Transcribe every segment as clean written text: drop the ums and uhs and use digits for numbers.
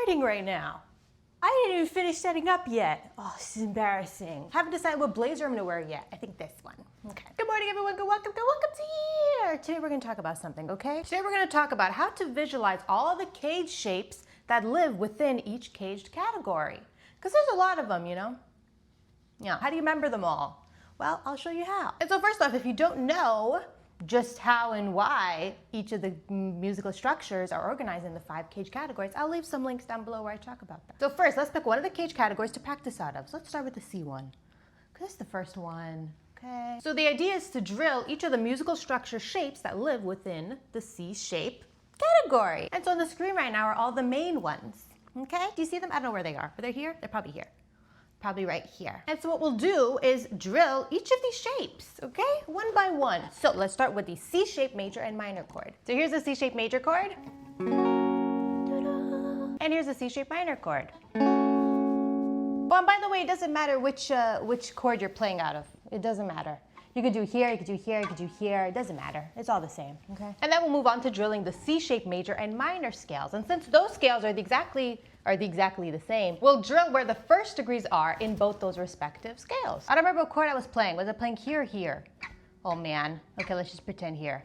writing right now. I didn't even finish setting up yet. Oh, this is embarrassing. Haven't decided what blazer I'm gonna wear yet. I think this one. Okay. Good morning, everyone. Welcome to here. Today we're gonna talk about something, okay? Today we're gonna talk about how to visualize all the cage shapes that live within each caged category. Because there's a lot of them, you know? Yeah. How do you remember them all? Well, I'll show you how. And so first off, if you don't know just how and why each of the musical structures are organized in the 5 cage categories, I'll leave some links down below where I talk about that. So first, let's pick one of the cage categories to practice out of. So let's start with the C one, because it's the first one. Okay. So the idea is to drill each of the musical structure shapes that live within the C shape category. And so on the screen right now are all the main ones. Okay? Do you see them? I don't know where they are. Are they here? They're probably here. Probably right here. And so what we'll do is drill each of these shapes, okay? One by one. So let's start with the C shape major and minor chord. So here's the C shape major chord. And here's the C shape minor chord. Oh, and by the way, it doesn't matter which chord you're playing out of. It doesn't matter. You could do here, you could do here, you could do here. It doesn't matter. It's all the same, okay? And then we'll move on to drilling the C shape major and minor scales. And since those scales are exactly the same, we'll drill where the first degrees are in both those respective scales. I don't remember what chord I was playing. Was I playing here or here? Oh man. Okay, let's just pretend here.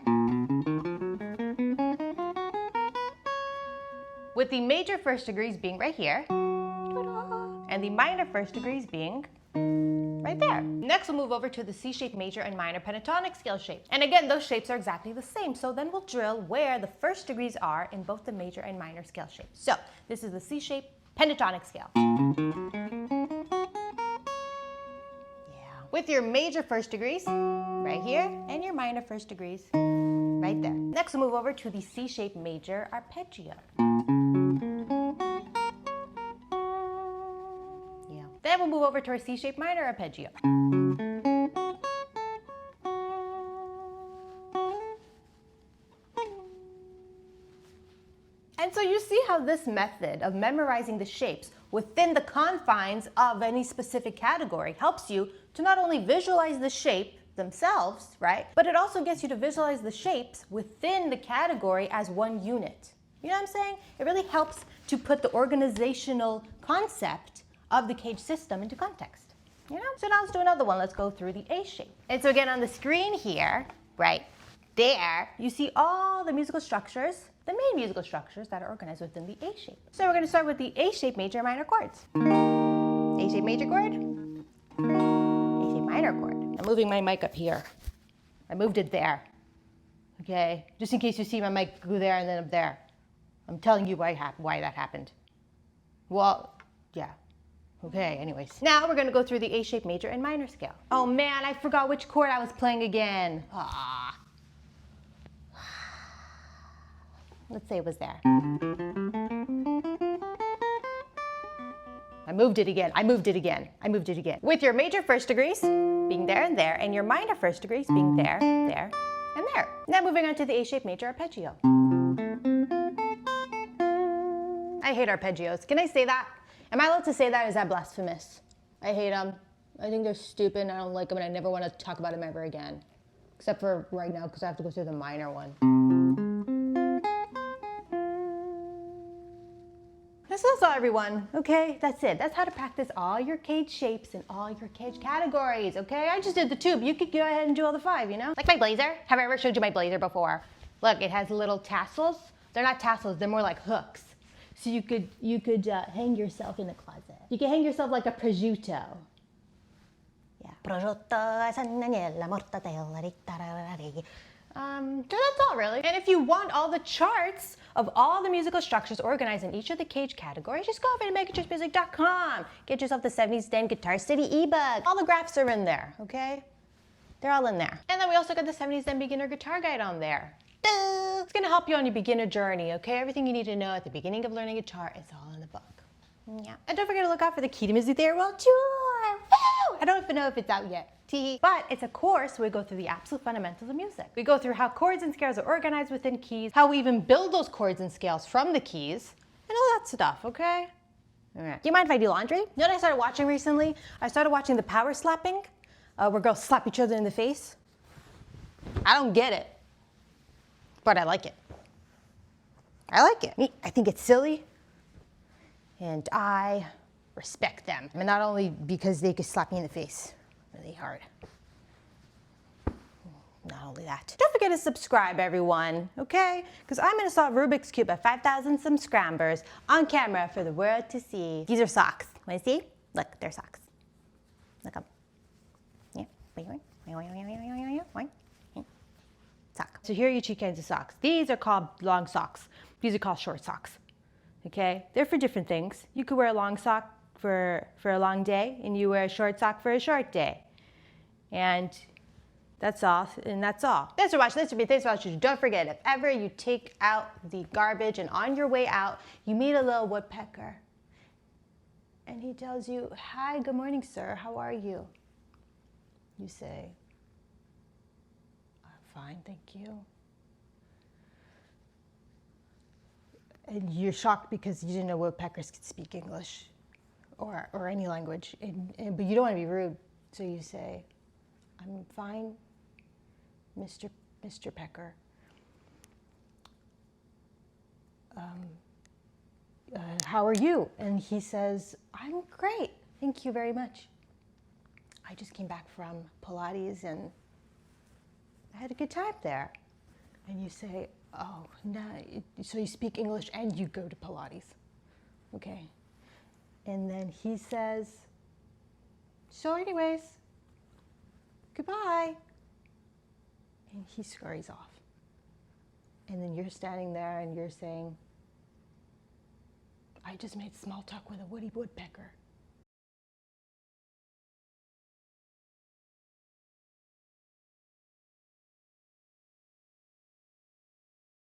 With the major first degrees being right here, and the minor first degrees being right there. Next, we'll move over to the C shape major and minor pentatonic scale shape. And again, those shapes are exactly the same. So then we'll drill where the first degrees are in both the major and minor scale shapes. So this is the C shape pentatonic scale. Yeah. With your major first degrees right here and your minor first degrees right there. Next, we'll move over to the C shape major arpeggio. Then we'll move over to our C shape minor arpeggio. And so you see how this method of memorizing the shapes within the confines of any specific category helps you to not only visualize the shape themselves, right? But it also gets you to visualize the shapes within the category as one unit. You know what I'm saying? It really helps to put the organizational concept of the cage system into context, you know? So now let's do another one. Let's go through the A shape. And so again, on the screen here, right there, you see all the musical structures, the main musical structures that are organized within the A shape. So we're gonna start with the A shape major and minor chords. A shape major chord, A shape minor chord. I'm moving my mic up here. I moved it there, okay? Just in case you see my mic go there and then up there. I'm telling you why that happened. Well, yeah. Okay, anyways. Now we're gonna go through the A shape major and minor scale. Oh man, I forgot which chord I was playing again. Ah. Let's say it was there. I moved it again. With your major first degrees being there, and your minor first degrees being there, and there. Now moving on to the A shape major arpeggio. I hate arpeggios. Can I say that? Am I allowed to say that? Is that blasphemous? I hate them. I think they're stupid and I don't like them and I never want to talk about them ever again. Except for right now because I have to go through the minor one. That's all, everyone. Okay, that's it. That's how to practice all your cage shapes and all your cage categories, okay? I just did the tube. You could go ahead and do all the 5, you know? Like my blazer. Have I ever showed you my blazer before? Look, it has little tassels. They're not tassels. They're more like hooks. So you could hang yourself in the closet. You can hang yourself like a prosciutto. Yeah. Prosciutto, agnella, mortadella. So that's all really. And if you want all the charts of all the musical structures organized in each of the cage categories, just go over to MegaChurchMusic.com. Get yourself the 70s Den Guitar City ebook. All the graphs are in there, okay? They're all in there. And then we also got the 70s Den Beginner Guitar Guide on there. It's gonna help you on your beginner journey, okay? Everything you need to know at the beginning of learning guitar is all in the book. Yeah. And don't forget to look out for the Key to Music Theory World Tour. Woo! I don't even know if it's out yet. But it's a course where we go through the absolute fundamentals of music. We go through how chords and scales are organized within keys, how we even build those chords and scales from the keys, and all that stuff, okay? All right. Do you mind if I do laundry? You know what I started watching recently? I started watching the power slapping, where girls slap each other in the face. I don't get it. But I like it. I like it. I think it's silly. And I respect them. And not only because they could slap me in the face really hard. Not only that. Don't forget to subscribe, everyone, okay? Because I'm gonna solve Rubik's Cube at 5,000 subscribers on camera for the world to see. These are socks. Want to see? Look, they're socks. Look up. Yeah. Sock. So here are your two kinds of socks. These are called long socks. These are called short socks. Okay? They're for different things. You could wear a long sock for a long day, and you wear a short sock for a short day. And that's all, and that's all. Thanks for watching. Thanks for watching. Don't forget, if ever you take out the garbage and on your way out, you meet a little woodpecker. And he tells you, "Hi, good morning, sir. How are you?" You say, "I'm fine, thank you." And you're shocked because you didn't know woodpeckers could speak English or any language. But you don't want to be rude, so you say, "I'm fine, Mr. Pecker. How are you?" And he says, "I'm great, thank you very much. I just came back from Pilates and I had a good time there." And you say, "Oh, no, so you speak English and you go to Pilates. Okay." And then he says, "So anyways, goodbye." And he scurries off. And then you're standing there and you're saying, "I just made small talk with a woody woodpecker."